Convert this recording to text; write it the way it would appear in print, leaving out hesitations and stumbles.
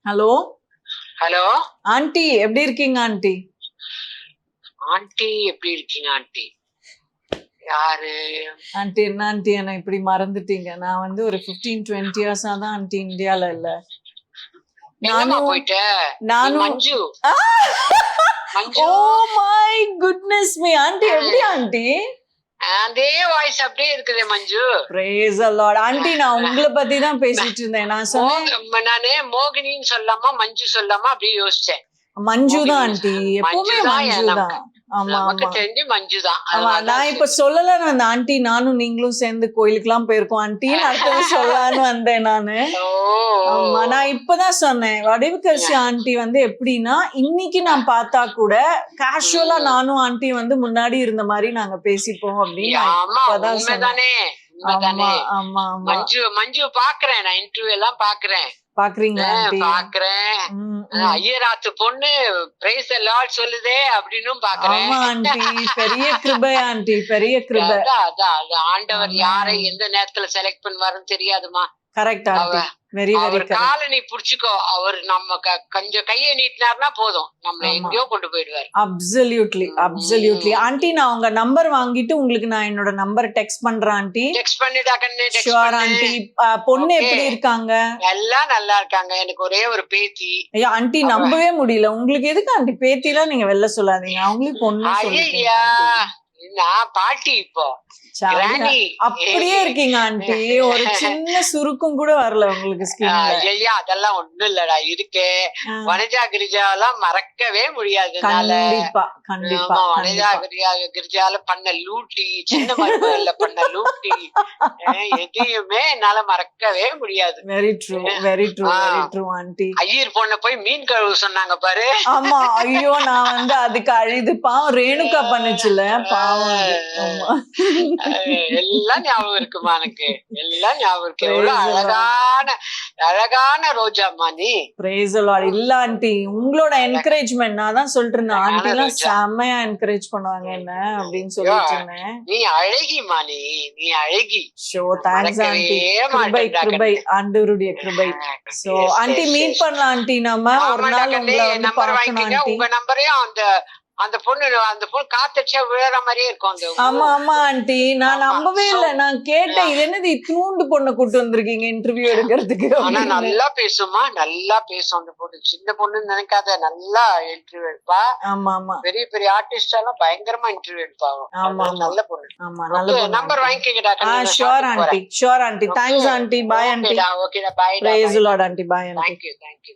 Hello hello aunty, எப்படி இருக்கீங்க aunty? Aunty எப்படி இருக்கீங்க ஆண்டி? யாரு ஆண்டி என்ன ஆண்டி என்ன இப்படி மறந்துட்டீங்க? நான் வந்து ஒரு 15-20 இயர்ஸா தான் ஆண்டி இந்தியால இல்ல. எங்கம்மா போயிட்ட? நானும் Manju Manju oh my goodness me aunty, எப்படி ஆண்டி? அதே வாய்ஸ் அப்படியே இருக்குது Manju. Praise the lord aunty, நான் உங்களை பத்தி தான் பேசிட்டு இருந்தேன். நான் சொன்னேன் நானே மோகினின்னு சொல்லாம மஞ்சு சொல்லாம அப்படியே யோசிச்சேன். மஞ்சு தான் ஆண்டி, எப்பவுமே மஞ்சு தான். ஆமா நமக்கு ஆமா தெரிஞ்சு மஞ்சுதான். ஆமா, நான் இப்ப சொல்லலன்னு வந்தேன் ஆண்டி. நானும் நீங்களும் சேர்ந்து கோயிலுக்கு எல்லாம் போயிருக்கோம் ஆண்டி. அடுத்தது சொல்லலான்னு வந்தேன் நானு. ஆமா, நான் இப்பதான் சொன்னேன் வடிவுக்கரசி ஆண்டி வந்து எப்படின்னா, இன்னைக்கு நான் பார்த்தா கூட கேஷுவலா நானும் ஆண்டி வந்து முன்னாடி இருந்த மாதிரி நாங்க பேசிப்போம் அப்படின்னு இப்பதான் சொன்னேன். ஆமா ஆமா ஆமா மஞ்சு மஞ்சு பாக்குறேன், நான் இன்டர்வியூ எல்லாம் பாக்குறேன். பாக்குறீங்களா ஆண்டி? பாக்குறேன். ஐயராத்து பொண்ணு பிரைஸ் எல்லாம் சொல்லுதே அப்படின்னு பாக்குறேன். ஆமா ஆண்டி, பெரிய கிருபை ஆண்டி, பெரிய கிருபை. அதான் ஆண்டவர் யாரை எந்த நேரத்துல செலக்ட் பண்ணுவாருன்னு தெரியாதுமா. Correct aunty, very very correct. காலை நீ புடிச்சுக்கோ, அவர் நம்ம கொஞ்சம் கையை நீட்டினார்னா போதும், நம்மள எங்கேயோ கொண்டு போயிடுவாரு. Absolutely absolutely aunty. நான் உங்க நம்பர் வாங்கிட்டு உங்களுக்கு நான் என்னோட நம்பர் டெக்ஸ்ட் பண்றேன் ஆண்டி. டெக்ஸ்ட் பண்ணிடா கண்ணே, ஷூர் ஆண்டி. பொண்ணு எப்படி இருக்காங்க? எல்லாம் நல்லா இருக்காங்க. எனக்கு ஒரே ஒரு பேத்தி. ஐயா ஆண்டி, நம்பவே முடியல. உங்களுக்கு எதுக்கு ஆண்டி பேத்திலாம் நீங்க வெளில சொல்லாதீங்க, அவங்களுக்கு பொண்ணு சொல்லுங்க. நான் பாட்டி இப்போ அப்படியே இருக்கீங்க ஆண்டி, ஒரு சின்ன சுருக்கம் கூட வரல உங்களுக்கு ஸ்கின்ல. ஐயா அதெல்லாம் ஒண்ணும் இல்லடா, இருக்கு. வனஜா கிரிஜாவெல்லாம் மறக்கவே முடியாது. கண்டிப்பா கண்டிப்பா. வனஜா கிரிஜால பண்ண லூட்டி, சின்ன மருமகள்ல பண்ண லூட்டி எதையுமே என்னால மறக்கவே முடியாது. Very true very true very true aunty. Iyer பொண்ண போய் மீன் கழுவு சொன்னாங்க பாரு. ஆமா, ஐயோ நான் வந்து அதுக்கு அழுது. பாவம் ரேணுகா பண்ணுச்சுல, பாவம். எல்லாம் ஞாபகம் இருக்குமா எனக்கு, எல்லாம் ஞாபகம் இருக்கு. எவ்வளவு அழகான அழகான ரோஜாமா நீ. Brace the Lord. இல்ல ஆண்டி, உங்களோட என்கரேஜ்மெண்ட் நான் தான் சொல்லிட்டு இருந்தேன். ஆண்டி எல்லாம் செம்மையா என்கரேஜ் பண்ணுவாங்க என்ன அப்படின்னு சொல்லிட்டு இருந்தேன். நீ அழகிமா, நீ அழகி. Show thanks aunty. கிருபை கிருபை, ஆண்டவருடைய கிருபை. சோ ஆண்டி மீட் பண்ணலாம் ஆண்டி, நம்ம ஒரு நாள் உங்களை வந்து பார்க்கணும் ஆண்டி. உங்க நம்பரையும் அந்த பொண்ணு காத்தடிச்சா விழற மாதிரியே இருக்கும். ஆமா ஆமா ஆண்டி, நான் நம்பவே இல்ல. நான் கேட்டேன், இது என்னது இத்தூண்டு பொண்ணை கூட்டு வந்திருக்கீங்க இன்டர்வியூ எடுக்கிறதுக்கு? ஆனா நல்லா பேசுமா, நல்லா பேசும் அந்த பொண்ணு. சின்ன பொண்ணுன்னு நினைக்காத, நல்லா இன்டர்வியூ எடுப்பா. ஆமா ஆமா, பெரிய பெரிய ஆர்டிஸ்ட் எல்லாம் பயங்கரமா இன்டர்வியூ எடுப்பாங்க. ஆமா, நல்ல பொண்ணு. ஆமா, நல்ல நம்பர் வாங்கிக்கிட்டா. Sure aunty, sure aunty. Thanks aunty. Bye aunty. ஓகேடா, bye. Praise the lord aunty. Bye aunty. Thank you.